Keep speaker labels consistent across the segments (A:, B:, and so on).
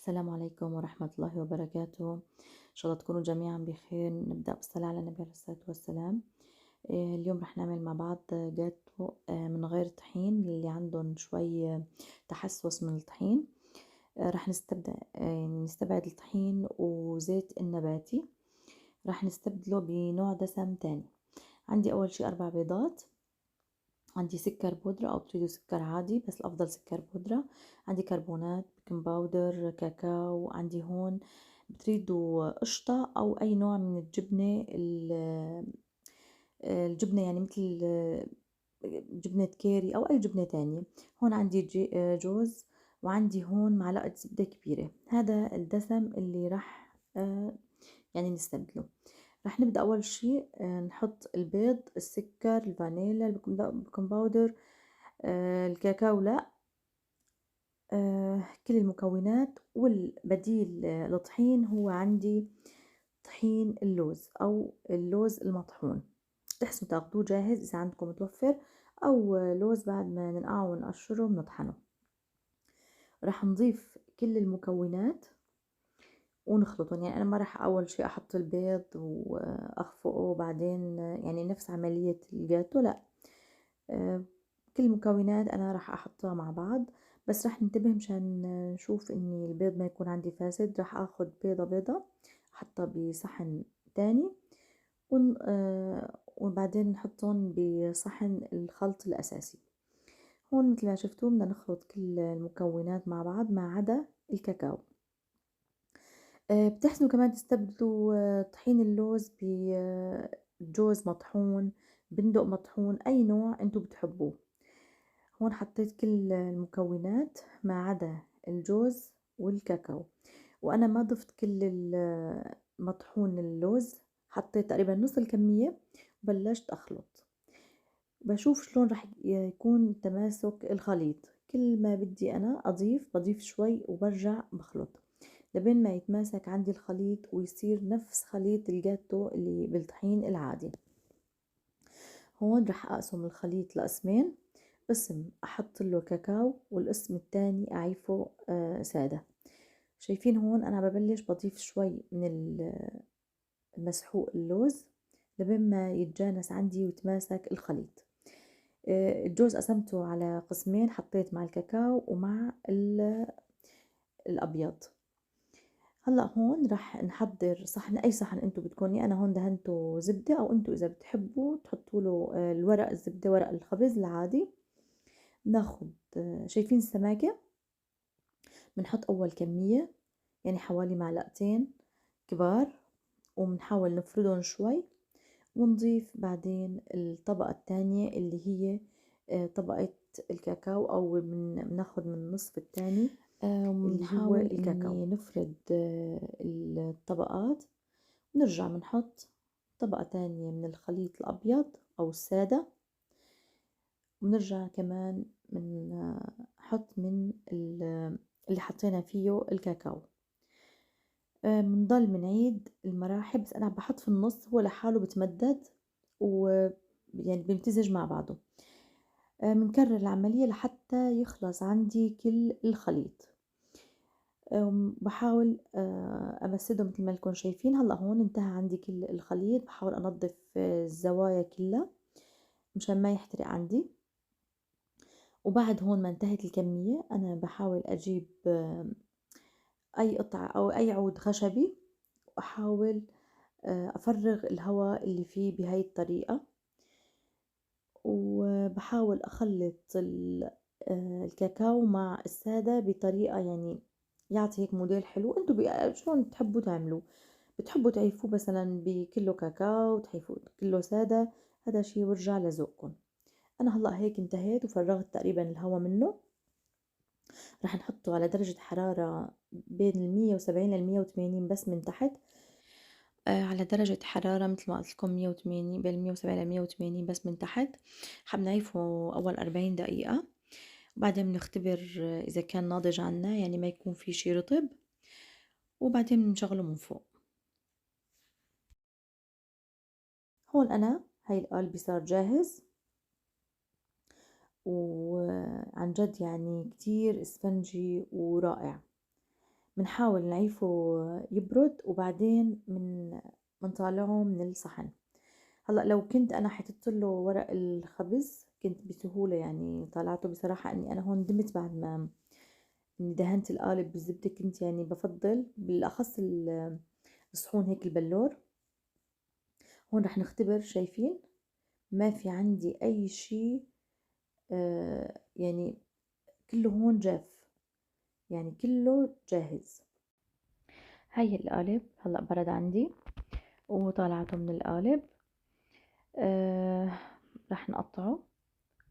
A: السلام عليكم ورحمة الله وبركاته. إن شاء الله تكونوا جميعا بخير. نبدأ بالصلاة على النبي عليه الصلاة والسلام. اليوم رح نعمل مع بعض جاتو من غير طحين للي عندهم شوي تحسس من الطحين. رح نستبعد الطحين وزيت النباتي، رح نستبدله بنوع دسم تاني. عندي أول شي 4 بيضات، عندي سكر بودرة أو بتريدوا سكر عادي بس الأفضل سكر بودرة، عندي كربونات، بيكنج باودر، كاكاو، عندي هون بتريدوا قشطة أو أي نوع من الجبنة الجبنة يعني مثل جبنة كيري أو أي جبنة تانية. هون عندي جوز، وعندي هون معلقة زبدة كبيرة. هذا الدسم اللي رح يعني نستبدله. رح نبدأ أول شي نحط البيض، السكر، الفانيلا، البيكنج باودر، الكاكاو لا، كل المكونات. والبديل للطحين هو عندي طحين اللوز أو اللوز المطحون، تحسنوا تاخدوه جاهز إذا عندكم متوفر، أو لوز بعد ما ننقعه ونقشره بنطحنه. رح نضيف كل المكونات ونخلطهم، يعني أنا ما رح أول شي أحط البيض وأخفقه بعدين يعني نفس عملية الجاتو، لا. كل المكونات أنا رح أحطها مع بعض، بس رح ننتبه مشان نشوف إني البيض ما يكون عندي فاسد. رح أخد بيضة بيضة أحطها بصحن تاني وبعدين نحطهم بصحن الخلط الأساسي. هون مثل ما شفتوا بدنا نخلط كل المكونات مع بعض ما عدا الكاكاو. بتحسنوا كمان تستبدلوا طحين اللوز بجوز مطحون، بندق مطحون، أي نوع انتو بتحبوه. هون حطيت كل المكونات ما عدا الجوز والكاكاو، وأنا ما ضفت كل مطحون اللوز، حطيت تقريبا نص الكمية وبلشت أخلط. بشوف شلون رح يكون تماسك الخليط. كل ما بدي أنا بضيف شوي وبرجع بخلط لبين ما يتماسك عندي الخليط ويصير نفس خليط الجاتو اللي بالطحين العادي. هون رح أقسم الخليط لقسمين، قسم أحط له كاكاو والقسم التاني أعيفه سادة. شايفين هون أنا ببلش بضيف شوي من المسحوق اللوز لبين ما يتجانس عندي ويتماسك الخليط. الجوز قسمته على قسمين، حطيت مع الكاكاو ومع الأبيض. هلا هون رح نحضر صحن، أي صحن انتو بتكوني. أنا هون دهنته زبدة، أو انتو إذا بتحبوا تحطوا له الورق الزبدة، ورق الخبز العادي. ناخد شايفين السماكة، بنحط أول كمية يعني حوالي معلقتين كبار، وبنحاول نفردهم شوي، ونضيف بعدين الطبقة التانية اللي هي طبقة الكاكاو، أو بناخد من النصف التاني اللي هو
B: وبنحاول
A: الكاكاو.
B: إني نفرد
A: الطبقات، نرجع بنحط طبقة تانية من الخليط الأبيض أو السادة، ونرجع كمان بنحط من اللي حطينا فيه الكاكاو. بنضل بنعيد المراحل، بس أنا بحط في النص هو لحاله بتمدد ويعني بيمتزج مع بعضه. بنكرر العملية لحتى يخلص عندي كل الخليط. بحاول أمسده مثل ما لكم شايفين. هلأ هون انتهى عندي كل الخليط، بحاول أنظف الزوايا كلها مشان ما يحترق عندي. وبعد هون ما انتهت الكمية أنا بحاول أجيب أي قطعة أو أي عود خشبي، وأحاول أفرغ الهواء اللي فيه بهاي الطريقة، وبحاول أخلط الكاكاو مع السادة بطريقة يعني يعطي هيك موديل حلو. انتوا شلون بتحبوا تعملوه، بتحبوا تعيفوه مثلا بكله كاكاو، تعيفوه كله سادة، هذا شي برجع لذوقكم. أنا هلأ هيك انتهيت وفرغت تقريبا الهواء منه. رح نحطه على درجة حرارة بين 170 لل180 بس من تحت، على درجة حرارة مثل ما قلت لكم 180، بين 170 ل 180 بس من تحت. حبنعيفه أول 40 دقيقة، وبعدين بنختبر إذا كان ناضج عنا، يعني ما يكون في شي رطب، وبعدين بنشغله من فوق. هون أنا هاي القالب صار جاهز، وعن جد يعني كتير اسفنجي ورائع. بنحاول نعيفه يبرد وبعدين منطلعه من الصحن. هلأ لو كنت أنا حطيت له ورق الخبز كنت بسهولة يعني طلعته. بصراحة إني أنا هون ندمت بعد ما إني دهنت القالب بالزبدة، كنت يعني بفضل بالأخص الصحون هيك البلور. هون رح نختبر، شايفين ما في عندي أي شي يعني كله هون جاف، يعني كله جاهز. هاي القالب هلأ برد عندي وطلعته من القالب. آه رح نقطعه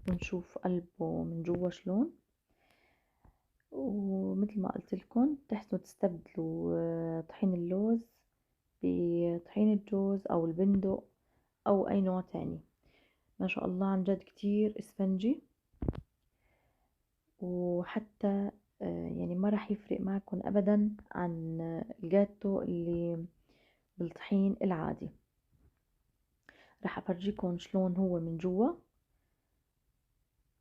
A: ونشوف قلبه من جوا شلون. ومثل ما قلت لكم تحسنوا تستبدلوا طحين اللوز بطحين الجوز او البندق او اي نوع تاني. ما شاء الله عن جد كتير اسفنجي، وحتى يعني ما راح يفرق معكم ابدا عن الجاتو اللي بالطحين العادي. راح افرجيكم شلون هو من جوا،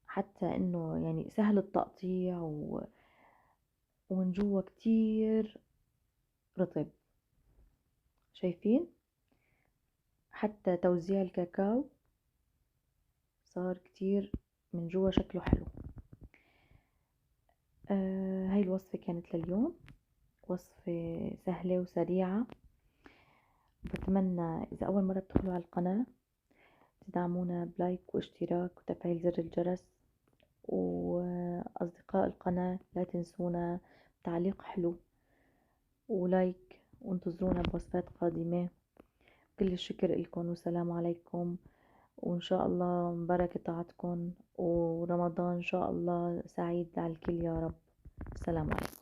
A: حتى انه يعني سهل التقطيع ومن جوا كتير رطب. شايفين حتى توزيع الكاكاو صار كتير من جوا شكله حلو. هاي الوصفة كانت لليوم، وصفة سهلة وسريعة. بتمنى إذا أول مرة بتدخلوا على القناة تدعمونا بلايك واشتراك وتفعيل زر الجرس، وأصدقاء القناة لا تنسونا بتعليق حلو ولايك، وانتظرونا بوصفات قادمة. كل الشكر لكم والسلام عليكم، وإن شاء الله مبارك طاعتكم ورمضان إن شاء الله سعيد على الكل يا رب. السلام عليكم.